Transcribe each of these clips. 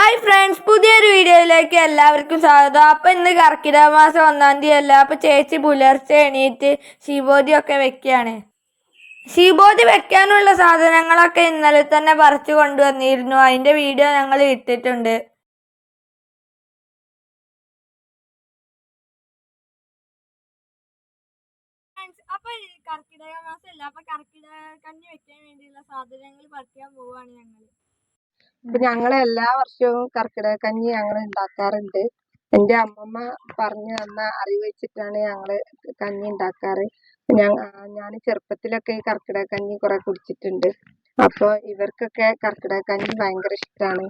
Hi friends, പുതിയൊരു വീഡിയോയിലേക്ക് എല്ലാവർക്കും സ്വാഗതം. അപ്പം ഇന്ന് കർക്കിടക മാസം 1-ാം തീയതി അല്ല. അപ്പം ചേച്ചി പുലർച്ചെ എണീറ്റ് ശിവോതിയൊക്കെ വെക്കുകയാണ്. ശിവോതി വെക്കാനുള്ള സാധനങ്ങളൊക്കെ ഇന്നലെ തന്നെ പറിച്ചു കൊണ്ടുവന്നിരുന്നു. അതിൻ്റെ വീഡിയോ ഞങ്ങൾ ഇട്ടിട്ടുണ്ട്. അപ്പം കർക്കിടക മാസം അല്ല, അപ്പം കർക്കിടക കഞ്ഞി വെക്കാൻ വേണ്ടിയുള്ള സാധനങ്ങൾ പറിക്കാൻ പോവുകയാണ് ഞങ്ങൾ. ഞങ്ങൾ എല്ലാ വർഷവും കർക്കിടക കഞ്ഞി ഞങ്ങൾ ഉണ്ടാക്കാറുണ്ട്. എൻ്റെ അമ്മമ്മ പറഞ്ഞു തന്ന അറിവ് വെച്ചിട്ടാണ് ഞങ്ങള് കഞ്ഞി ഉണ്ടാക്കാറ്. ഞാൻ ചെറുപ്പത്തിലൊക്കെ ഈ കർക്കിടക കഞ്ഞി കുറെ കുടിച്ചിട്ടുണ്ട്. അപ്പോൾ ഇവർക്കൊക്കെ കർക്കിടക കഞ്ഞി ഭയങ്കര ഇഷ്ടമാണ്.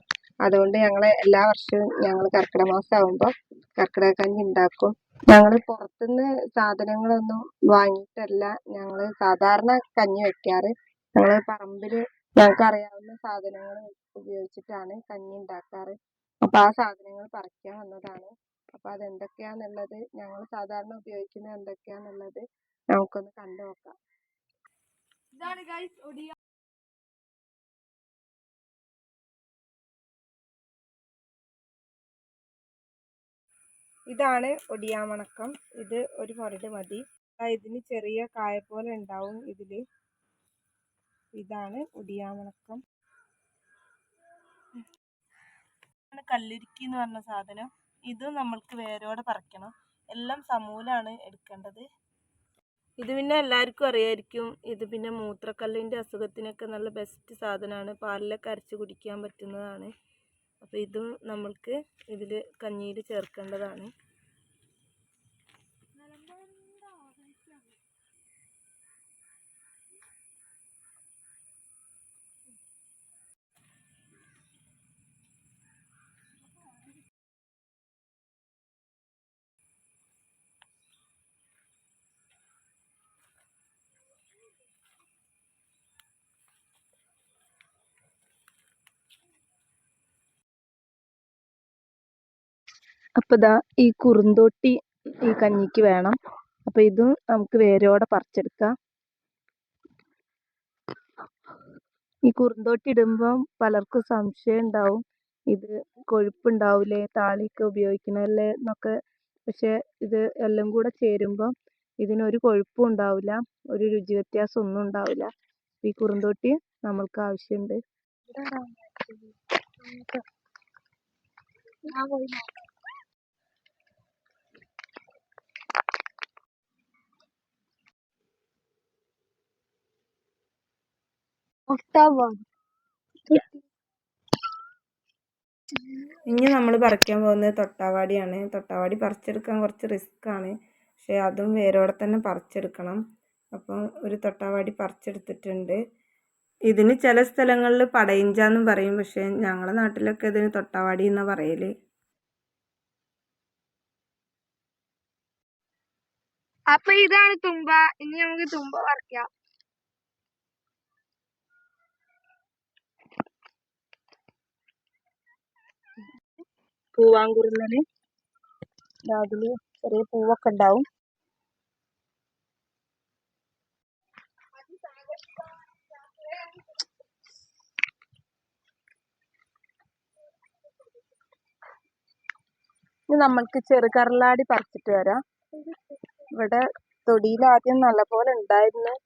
അതുകൊണ്ട് ഞങ്ങൾ എല്ലാ വർഷവും ഞങ്ങൾ കർക്കിടക മാസം ആകുമ്പോൾ കർക്കിടക കഞ്ഞി ഉണ്ടാക്കും. ഞങ്ങൾ പുറത്തുനിന്ന് സാധനങ്ങളൊന്നും വാങ്ങിയിട്ടല്ല ഞങ്ങൾ സാധാരണ കഞ്ഞി വെക്കാറ്. ഞങ്ങൾ പറമ്പില് ഞങ്ങൾക്ക് അറിയാവുന്ന സാധനങ്ങൾ ഉപയോഗിച്ചിട്ടാണ് കഞ്ഞി ഉണ്ടാക്കാറ്. അപ്പൊ ആ സാധനങ്ങൾ പറിക്കാൻ വന്നതാണ്. അപ്പൊ അതെന്തൊക്കെയാന്നുള്ളത്, ഞങ്ങൾ സാധാരണ ഉപയോഗിക്കുന്നത് എന്തൊക്കെയാന്നുള്ളത് നമുക്കൊന്ന് കണ്ടു നോക്കാം. ഇതാണ് ഗൈസ് ഒടിയ. ഇതാണ് ഒടിയാമണക്കം. ഇത് ഒരു മൊരട് മതി. ഇതിന് ചെറിയ കായ പോലെ ഉണ്ടാവും ഇതില്. ഇതാണ് ഒടിയാമണക്കം. കല്ലുരുക്കി എന്ന് പറഞ്ഞ സാധനം. ഇത് നമ്മൾക്ക് വേരോടെ പറിക്കണം. എല്ലാം സമൂലാണ് എടുക്കേണ്ടത്. ഇത് പിന്നെ എല്ലാവർക്കും അറിയായിരിക്കും. ഇത് പിന്നെ മൂത്രക്കല്ലിൻ്റെ അസുഖത്തിനൊക്കെ നല്ല ബെസ്റ്റ് സാധനമാണ്. പാലിലൊക്കെ അരച്ച് കുടിക്കാൻ പറ്റുന്നതാണ്. അപ്പോൾ ഇതും നമ്മൾക്ക് ഇതിൽ കഞ്ഞിയിൽ ചേർക്കേണ്ടതാണ്. അപ്പോൾ ഇതാ ഈ കുറുന്തോട്ടി ഈ കഞ്ഞിക്ക് വേണം. അപ്പോൾ ഇതും നമുക്ക് വേരോടെ പറിച്ചെടുക്കാം. ഈ കുറുന്തോട്ടി ഇടുമ്പം പലർക്കും സംശയം ഉണ്ടാവും, ഇത് കൊഴുപ്പുണ്ടാവില്ലേ, താളിയൊക്കെ ഉപയോഗിക്കണമല്ലേ എന്നൊക്കെ. പക്ഷെ ഇത് എല്ലാം കൂടെ ചേരുമ്പം ഇതിനൊരു കൊഴുപ്പും ഉണ്ടാവില്ല, ഒരു രുചി വ്യത്യാസം ഒന്നും ഉണ്ടാവില്ല. ഈ കുറുന്തോട്ടി നമ്മൾക്ക് ആവശ്യമുണ്ട്. ഇനി നമ്മൾ പറിക്കാൻ പോകുന്നത് തൊട്ടാവാടിയാണ്. തൊട്ടാവാടി പറിച്ചെടുക്കാൻ കുറച്ച് റിസ്ക് ആണ്. പക്ഷെ അതും വേരോടെ തന്നെ പറിച്ചെടുക്കണം. അപ്പം ഒരു തൊട്ടാവാടി പറിച്ചെടുത്തിട്ടുണ്ട്. ഇതിന് ചില സ്ഥലങ്ങളിൽ പടയിഞ്ചാന്നും പറയും. പക്ഷെ ഞങ്ങളുടെ നാട്ടിലൊക്കെ ഇതിന് തൊട്ടാവാടി എന്നാണ് പറയല്. അപ്പൊ ഇതാണ് തുമ്പ. ഇനി നമുക്ക് തുമ്പ പറിക്കാം. പൂവാങ്കുരുന്നല് അതില് ചെറിയ പൂവൊക്കെ ഉണ്ടാവും. ഇനി നമ്മൾക്ക് ചെറുകറലാടി പറിച്ചിട്ട് വരാം. ഇവിടെ തൊടിയിൽ ആദ്യം നല്ലപോലെ ഉണ്ടായിരുന്നു.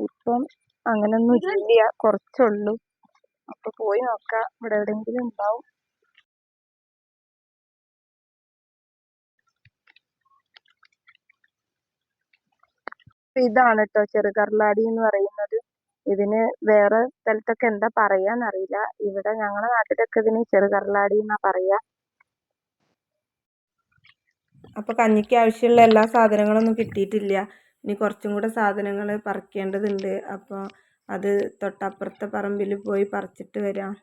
ഇപ്പം അങ്ങനൊന്നും ഇല്ല, കുറച്ചുള്ളൂ. അപ്പൊ പോയി നോക്കാം, ഇവിടെ എവിടെയെങ്കിലും ഉണ്ടാവും. ഇതാണ് കേട്ടോ ചെറുകറലാടി എന്ന് പറയുന്നത്. ഇതിന് വേറെ സ്ഥലത്തൊക്കെ എന്താ പറയാന്നറിയില്ല. ഇവിടെ ഞങ്ങളുടെ നാട്ടിലൊക്കെ ഇതിന് ചെറുകറലാടി എന്നാ പറയാ. അപ്പൊ കഞ്ഞിക്ക് ആവശ്യമുള്ള എല്ലാ സാധനങ്ങളൊന്നും കിട്ടിയിട്ടില്ല. ഇനി കുറച്ചും കൂടെ സാധനങ്ങൾ പറിക്കേണ്ടതുണ്ട്. അപ്പോൾ അത് തൊട്ടപ്പുറത്തെ പറമ്പിൽ പോയി പറിച്ചിട്ട് വരാം.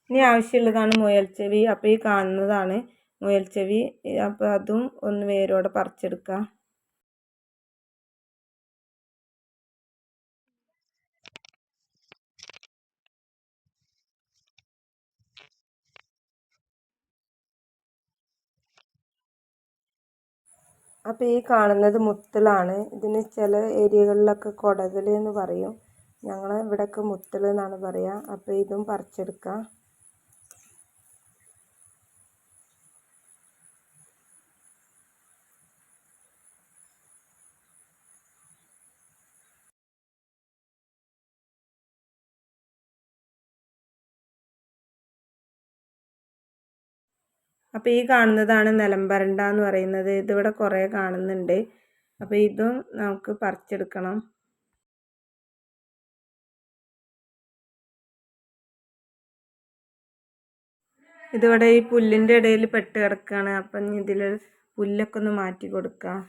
ഇനി ആവശ്യമുള്ളതാണ് മുയൽച്ചെവി. അപ്പോൾ ഈ കാണുന്നതാണ് മുയൽച്ചെവി. അപ്പോൾ അതും ഒന്ന് വേരോടെ പറിച്ചെടുക്കാം. അപ്പോൾ ഈ കാണുന്നത് മുത്തലാണ്. ഇതിന് ചില ഏരിയകളിലൊക്കെ കൊടകൽ എന്ന് പറയും. ഞങ്ങൾ ഇവിടെയൊക്കെ മുത്തൽ എന്നാണ് പറയുക. അപ്പോൾ ഇതും പറിച്ചെടുക്കാം. അപ്പോൾ ഈ കാണുന്നതാണ് നിലംപരണ്ട എന്ന് പറയുന്നത്. ഇതിവിടെ കുറേ കാണുന്നുണ്ട്. അപ്പോൾ ഇതും നമുക്ക് പറിച്ചെടുക്കണം. ഇതിവിടെ ഈ പുല്ലിൻ്റെ ഇടയിൽ പെട്ട് കിടക്കുകയാണ്. അപ്പം ഇതിൽ പുല്ലൊക്കെ ഒന്ന് മാറ്റി കൊടുക്കാം.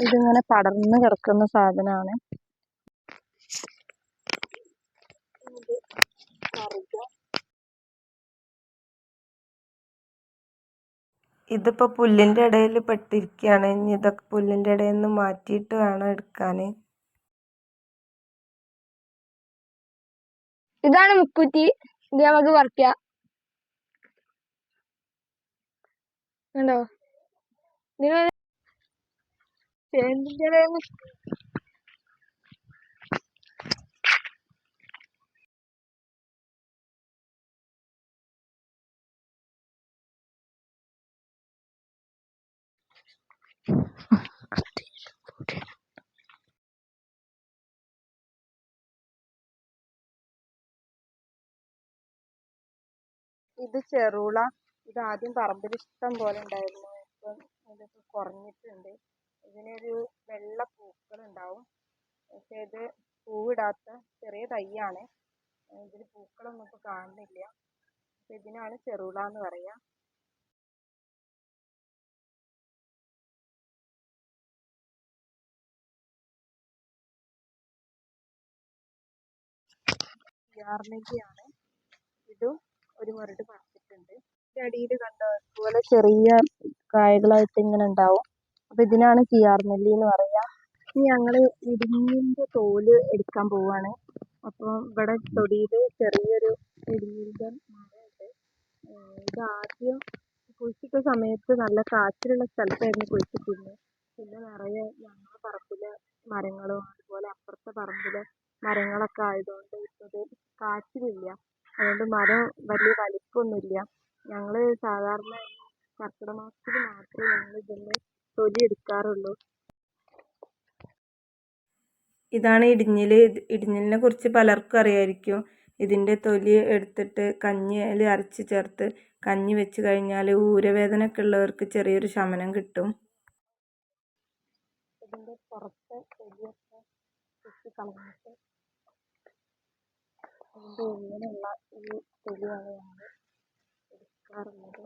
ഇതിങ്ങനെ പടർന്ന് കിടക്കുന്ന സാധനമാണ്. ഇതിപ്പോൾ പുല്ലിൻ്റെ ഇടയിൽ പെട്ടിരിക്കുകയാണ്. ഇനി ഇതൊക്കെ പുല്ലിൻ്റെ ഇടയിൽ നിന്ന് മാറ്റിയിട്ട് വേണം എടുക്കാൻ. ഇതാണ് മുക്കുറ്റി. ഇത് നമുക്ക് പറിക്കാം. കണ്ടോ? ഇതിന് ചേമ്പിൻ്റെ ഇലയിൽ ഇത് ചെറുള. ഇത് ആദ്യം പറമ്പിൽ ഇഷ്ടം പോലെ ഉണ്ടായിരുന്നു. ഇപ്പം ഇതൊക്കെ കുറഞ്ഞിട്ടുണ്ട്. ഇതിനൊരു വെള്ള പൂക്കളുണ്ടാവും. പക്ഷെ ഇത് പൂവിടാത്ത ചെറിയ തൈയാണ്. ഇതിൽ പൂക്കളൊന്നും ഇപ്പോൾ കാണുന്നില്ല. അപ്പം ഇതിനാണ് ചെറുള എന്ന് പറയുക. യാർനെല്ലിയാണ്. ഇതും ഒരു മുരട് പറിച്ചിട്ടുണ്ട്. ഇതിൻ്റെ അടിയിൽ കണ്ടോ, ഇതുപോലെ ചെറിയ കായകളായിട്ട് ഇങ്ങനെ ഉണ്ടാവും. അപ്പം ഇതിനാണ് കിയാർനെല്ലി എന്ന് പറയുക. ഇനി ഞങ്ങൾ ഇടിഞ്ഞിൻ്റെ തോല് എടുക്കാൻ പോവാണ്. അപ്പോൾ ഇവിടെ തൊടിയിൽ ചെറിയൊരു ഇടിഞ്ഞിൻ്റെ മരമുണ്ട്. ഇത് ആദ്യം കുഴിച്ചിട്ട സമയത്ത് നല്ല കാറ്റിലുള്ള സ്ഥലത്തായിരുന്നു കുഴിച്ചിട്ടിരുന്നത്. പിന്നെ നിറയെ ഞങ്ങളുടെ പറമ്പിലെ മരങ്ങളും അതുപോലെ അപ്പുറത്തെ പറമ്പിലെ മരങ്ങളൊക്കെ ആയതുകൊണ്ട് ഇത് കാച്ചിലില്ല. അതുകൊണ്ട് മരം വലിയ വലിപ്പമൊന്നുമില്ല. ഞങ്ങൾ സാധാരണ കർക്കിടക മാസത്തിൽ മാത്രമേ ഞങ്ങൾ ഇതിൻ്റെ തൊലി എടുക്കാറുള്ളൂ. ഇതാണ് ഇടിഞ്ഞിൽ. ഇടിഞ്ഞിലിനെ കുറിച്ച് പലർക്കും അറിയായിരിക്കും. ഇതിൻ്റെ തൊലി എടുത്തിട്ട് കഞ്ഞിയിൽ അരച്ച് ചേർത്ത് കഞ്ഞി വെച്ച് കഴിഞ്ഞാൽ ഊരവേദനയൊക്കെ ഉള്ളവർക്ക് ചെറിയൊരു ശമനം കിട്ടും. ഇതിൻ്റെ പുറത്തെ തൊലിയൊക്കെ കുത്തി കളഞ്ഞിട്ട് അതിൻ്റെ ഉള്ളിലുള്ള ഈ തൊലിയാണ് ഞങ്ങൾ എടുക്കാറുള്ളത്.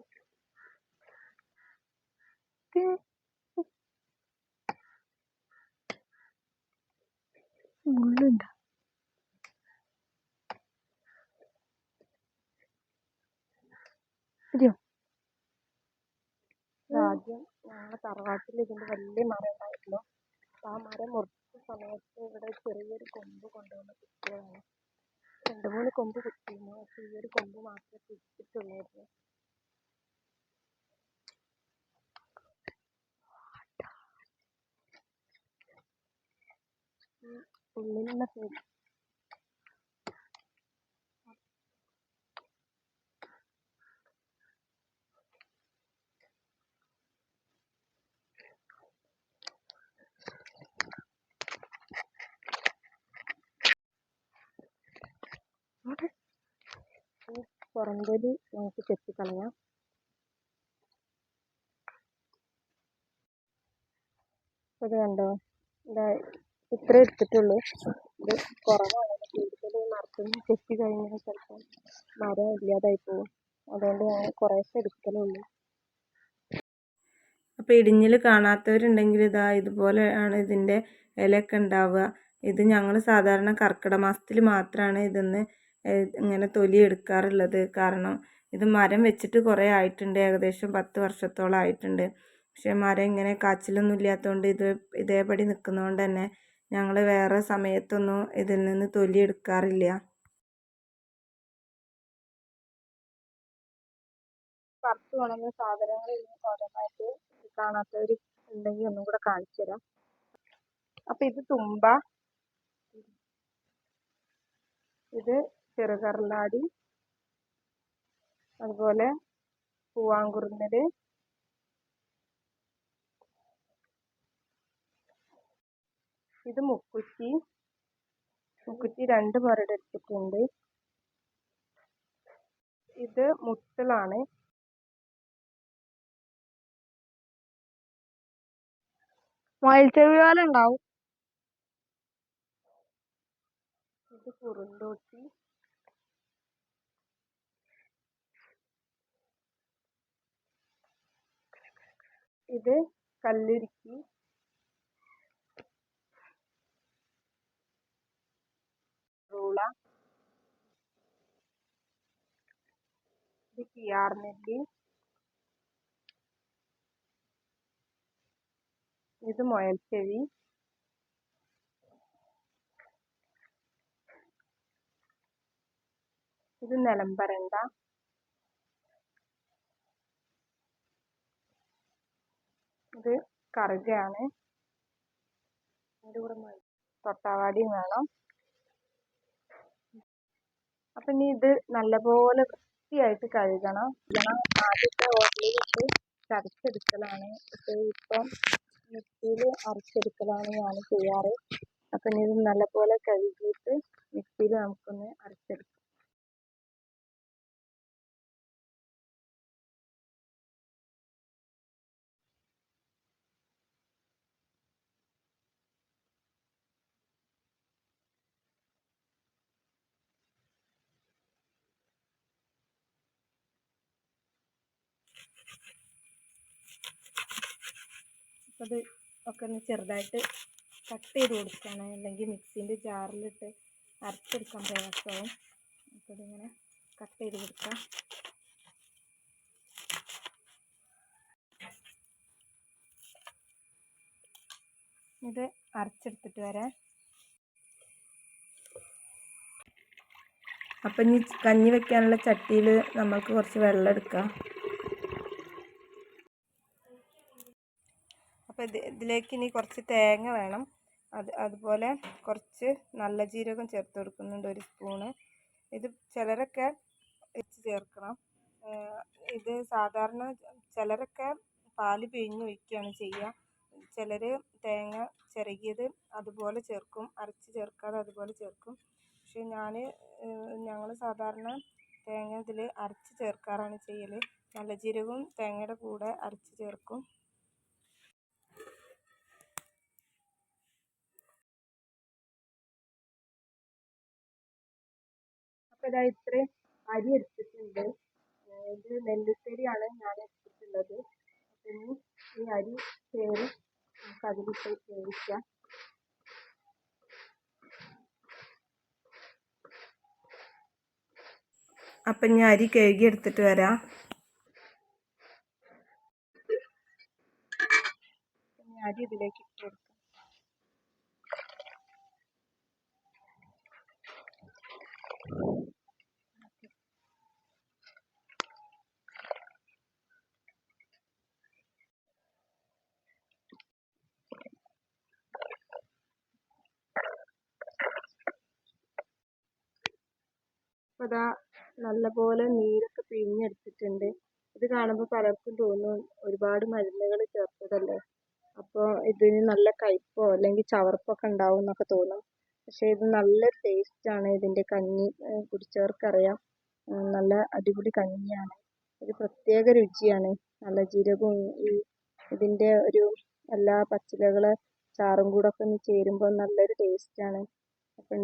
മുള്ളുണ്ട്. ആദ്യം ഞങ്ങളുടെ തറവാട്ടിൽ ഇതിൻ്റെ വലിയ മരം ഉണ്ടായിരുന്നു. ആ മരം മുറിച്ച സമയത്ത് ഇവിടെ ചെറിയൊരു കൊമ്പ് കൊണ്ടുവന്ന് കുത്തിയതാണ്. 2-3 കൊമ്പ് കുത്തിയിരുന്നു. പക്ഷെ ഈ ഒരു കൊമ്പ് മാത്രമേ പിടിച്ചിട്ടുള്ളായിരുന്നു. ഉള്ളിലുള്ള തൊലി ഈ പുറംതൊലി നമുക്ക് ചെത്തിക്കളയാം. ഇത് കണ്ടോ, ഇത്ര എടുത്തിട്ടുള്ളൂ. ഇത് കുറവാണ്. കൂടുതൽ മരത്തിന് ചെത്തി കഴിഞ്ഞാൽ ചിലപ്പോൾ മരം ഇല്ലാതായി പോകും. അതുകൊണ്ട് ഞങ്ങൾ കുറേശ്ശെ എടുക്കലുള്ളൂ. അപ്പോൾ ഇടിഞ്ഞിൽ കാണാത്തവരുണ്ടെങ്കിൽ ഇതാ ഇതുപോലെയാണ് ഇതിൻ്റെ ഇലയൊക്കെ ഉണ്ടാവുക. ഇത് ഞങ്ങൾ സാധാരണ കർക്കിടക മാസത്തിൽ മാത്രമാണ് ഇതിന്ന് ഇങ്ങനെ തൊലി എടുക്കാറുള്ളത്. കാരണം ഇത് മരം വെച്ചിട്ട് കുറേ ആയിട്ടുണ്ട്. ഏകദേശം 10 വർഷത്തോളം ആയിട്ടുണ്ട്. പക്ഷേ മരം ഇങ്ങനെ കാച്ചിലൊന്നും ഇല്ലാത്തതുകൊണ്ട് ഇതേപടി നിൽക്കുന്നതുകൊണ്ട് തന്നെ ഞങ്ങൾ വേറെ സമയത്തൊന്നും ഇതിൽ നിന്ന് തൊലി എടുക്കാറില്ല. പറിച്ചു ഉണങ്ങിയ സാധനങ്ങൾ ഓരോന്നായിട്ട് കാണാത്തവർ ഉണ്ടെങ്കിൽ ഒന്നും കൂടെ കാണിച്ചു തരാം. അപ്പം ഇത് തുമ്പ, ഇത് ചെറുകർലാടി, അതുപോലെ പൂവാങ്കുറുന്നല്, ഇത് മുക്കുറ്റി. മുക്കുറ്റി 2 മൊരട് എടുത്തിട്ടുണ്ട്. ഇത് മുട്ടളാണ്. മയിൽച്ചെവി ഉണ്ടാവും. ഇത് കുറുന്തോട്ടി. ഇത് കല്ലുരുക്കി. റൂള. ഇത് കിയാർനെല്ലി. ഇത് മുയൽച്ചെവി. ഇത് നിലമ്പരണ്ട. ഇത് കറുകയാണ്. തൊട്ടാവാടിയും വേണം. അപ്പം ഇനി ഇത് നല്ലപോലെ വൃത്തിയായിട്ട് കഴുകണം. ആദ്യത്തെ ഓർഡറിലിട്ട് ചതച്ചെടുക്കലാണ്. ഇപ്പം മിക്സിയിൽ അരച്ചെടുക്കലാണ് ഞാൻ ചെയ്യാറ്. അപ്പം ഇനി ഇത് നല്ലപോലെ കഴുകിയിട്ട് മിക്സിയിൽ നമുക്കൊന്ന് അരച്ചെടുക്കാം. അത് ഒക്കെ ഒന്ന് ചെറുതായിട്ട് കട്ട് ചെയ്ത് കൊടുക്കുകയാണ്, അല്ലെങ്കിൽ മിക്സീൻ്റെ ജാറിലിട്ട് അരച്ചെടുക്കാൻ പ്രയാസമാവും. അപ്പോൾ ഇതിങ്ങനെ കട്ട് ചെയ്ത് കൊടുക്കാം. ഇത് അരച്ചെടുത്തിട്ട് വരാം. അപ്പം ഇനി കഞ്ഞി വെക്കാനുള്ള ചട്ടിയിൽ നമ്മൾക്ക് കുറച്ച് വെള്ളം എടുക്കാം. അപ്പോൾ ഇതിലേക്ക് ഇനി കുറച്ച് തേങ്ങ വേണം. അതുപോലെ കുറച്ച് നല്ല ജീരകം ചേർത്ത് കൊടുക്കുന്നുണ്ട്, 1 സ്പൂണ്. ഇത് ചിലരൊക്കെ വെച്ച് ചേർക്കണം. ഇത് സാധാരണ ചിലരൊക്കെ പാല് പിഴിഞ്ഞ് ഒഴിക്കുകയാണ് ചെയ്യുക. ചിലർ തേങ്ങ ചിരകിയത് അതുപോലെ ചേർക്കും, അരച്ച് ചേർക്കാതെ അതുപോലെ ചേർക്കും. പക്ഷെ ഞങ്ങൾ സാധാരണ തേങ്ങ ഇതിൽ അരച്ച് ചേർക്കാറാണ് ചെയ്യൽ. നല്ല ജീരകവും തേങ്ങയുടെ കൂടെ അരച്ച് ചേർക്കും. അപ്പോൾ ഇതാ ഇത്രയും അരി എടുത്തിട്ടുണ്ട്. ഇത് നെല്ലുത്തരിയാണ് ഞാൻ എടുത്തിട്ടുള്ളത്. അപ്പം ഇനി ഈ അരി ചേറി നമുക്ക് അതിലിട്ട് വേവിക്കാം. അപ്പം ഞാൻ അരി കഴുകി എടുത്തിട്ട് വരാം. അരി ഇതിലേക്ക് ഇട്ട് കൊടുക്കാം. അപ്പോൾ ഇതാ നല്ലപോലെ നീരൊക്കെ പിഴിഞ്ഞെടുത്തിട്ടുണ്ട്. ഇത് കാണുമ്പോൾ പലർക്കും തോന്നും ഒരുപാട് മരുന്നുകൾ ചേർത്തതല്ലേ, അപ്പോൾ ഇതിന് നല്ല കയ്പോ അല്ലെങ്കിൽ ചവർപ്പൊക്കെ ഉണ്ടാവും എന്നൊക്കെ തോന്നും. പക്ഷേ ഇത് നല്ല ടേസ്റ്റാണ്. ഇതിൻ്റെ കഞ്ഞി കുടിച്ചവർക്കറിയാം. നല്ല അടിപൊളി കഞ്ഞിയാണ്. ഒരു പ്രത്യേക രുചിയാണ്. നല്ല ജീരകവും ഇതിൻ്റെ ഒരു എല്ലാ പച്ചിലകളെ ചാറും കൂടെ ഒക്കെ ഒന്ന് ചേരുമ്പോൾ നല്ലൊരു ടേസ്റ്റാണ്. അപ്പം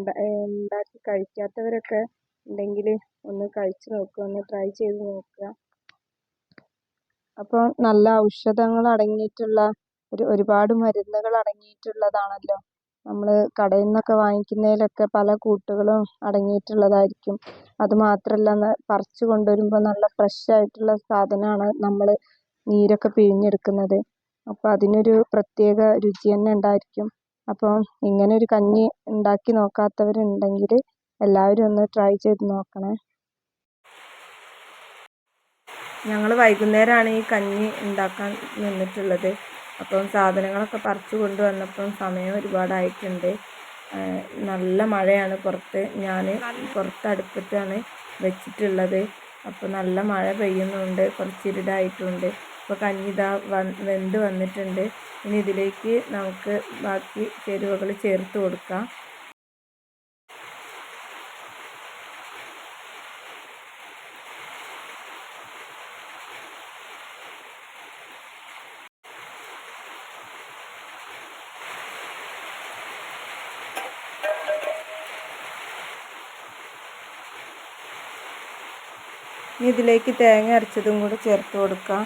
ഉണ്ടാക്കി കഴിക്കാത്തവരൊക്കെ ഉണ്ടെങ്കിൽ ഒന്ന് കഴിച്ച് നോക്കുക, ഒന്ന് ട്രൈ ചെയ്ത് നോക്കുക. അപ്പോൾ നല്ല ഔഷധങ്ങൾ അടങ്ങിയിട്ടുള്ള ഒരുപാട് മരുന്നുകൾ അടങ്ങിയിട്ടുള്ളതാണല്ലോ. നമ്മൾ കടയിൽ നിന്നൊക്കെ വാങ്ങിക്കുന്നതിലൊക്കെ പല കൂട്ടുകളും അടങ്ങിയിട്ടുള്ളതായിരിക്കും. അതുമാത്രമല്ല പറിച്ച് കൊണ്ടുവരുമ്പോൾ നല്ല ഫ്രഷ് ആയിട്ടുള്ള സാധനമാണ് നമ്മൾ നീരൊക്കെ പിഴിഞ്ഞെടുക്കുന്നത്. അപ്പോൾ അതിനൊരു പ്രത്യേക രുചി തന്നെ ഉണ്ടായിരിക്കും. അപ്പോൾ ഇങ്ങനെ ഒരു കഞ്ഞി ഉണ്ടാക്കി നോക്കാത്തവരുണ്ടെങ്കിൽ എല്ലാവരും ഒന്ന് ട്രൈ ചെയ്ത് നോക്കണേ. ഞങ്ങൾ വൈകുന്നേരമാണ് ഈ കഞ്ഞി ഉണ്ടാക്കാൻ നിന്നിട്ടുള്ളത്. അപ്പം സാധനങ്ങളൊക്കെ പറിച്ചു കൊണ്ടുവന്നപ്പം സമയം ഒരുപാടായിട്ടുണ്ട്. നല്ല മഴയാണ് പുറത്ത്. ഞാൻ പുറത്ത് അടുപ്പത്താണ് വെച്ചിട്ടുള്ളത്. അപ്പോൾ നല്ല മഴ പെയ്യുന്നുണ്ട്, കുറച്ച് ഇരുടായിട്ടുണ്ട്. അപ്പോൾ കഞ്ഞി ഇതാ വെന്ത് വന്നിട്ടുണ്ട്. ഇനി ഇതിലേക്ക് നമുക്ക് ബാക്കി ചേരുവകൾ ചേർത്ത് കൊടുക്കാം. ഇനി ഇതിലേക്ക് തേങ്ങ അരച്ചതും കൂടെ ചേർത്ത് കൊടുക്കാം.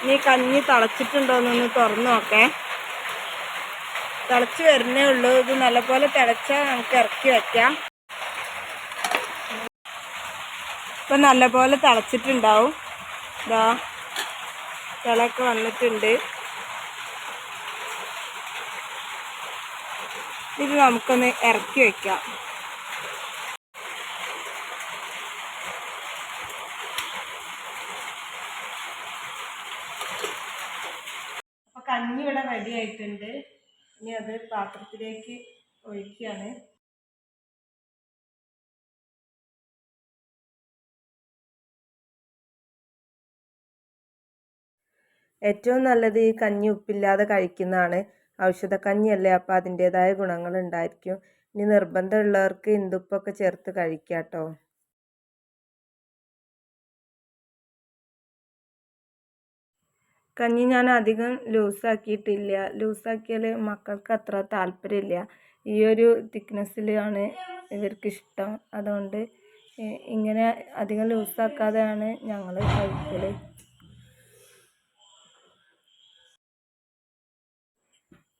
ഇനി കഞ്ഞി തിളച്ചിട്ടുണ്ടോയെന്നൊന്ന് തുറന്ന് നോക്കേ. തിളച്ച് വരുന്നേ ഉള്ളൂ. ഇത് നല്ലപോലെ തിളച്ചാൽ നമുക്ക് ഇറക്കി വയ്ക്കാം. ഇപ്പം നല്ലപോലെ തിളച്ചിട്ടുണ്ടാവും. ഇതാ തിളയൊക്കെ വന്നിട്ടുണ്ട്. ഇത് നമുക്കൊന്ന് ഇറക്കി വയ്ക്കാം. അപ്പോൾ കഞ്ഞി ഇവിടെ റെഡി ആയിട്ടുണ്ട്. ഇനി അത് പാത്രത്തിലേക്ക് ഒഴിക്കുകയാണ്. ഏറ്റവും നല്ലത് ഈ കഞ്ഞി ഉപ്പില്ലാതെ കഴിക്കുന്നതാണ്. ഔഷധക്കഞ്ഞിയല്ലേ, അപ്പോൾ അതിൻ്റേതായ ഗുണങ്ങൾ ഉണ്ടായിരിക്കും. ഇനി നിർബന്ധമുള്ളവർക്ക് ഇന്ദുപ്പൊക്കെ ചേർത്ത് കഴിക്കാം കേട്ടോ. കഞ്ഞി ഞാൻ അധികം ലൂസാക്കിയിട്ടില്ല. ലൂസാക്കിയാൽ മക്കൾക്ക് അത്ര താല്പര്യമില്ല. ഈ ഒരു തിക്നെസ്സിലാണ് ഇവർക്കിഷ്ടം. അതുകൊണ്ട് ഇങ്ങനെ അധികം ലൂസാക്കാതെയാണ് ഞങ്ങൾ കഴിക്കൽ.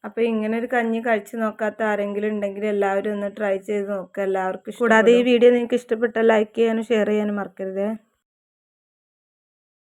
അപ്പോൾ ഇങ്ങനെ ഒരു കഞ്ഞി കഴിച്ച് നോക്കാത്ത ആരെങ്കിലും ഉണ്ടെങ്കിൽ എല്ലാവരും ഒന്ന് ട്രൈ ചെയ്ത് നോക്കുക. എല്ലാവർക്കും. കൂടാതെ ഈ വീഡിയോ നിങ്ങൾക്ക് ഇഷ്ടപ്പെട്ടാൽ ലൈക്ക് ചെയ്യാനും ഷെയർ ചെയ്യാനും മറക്കരുത്.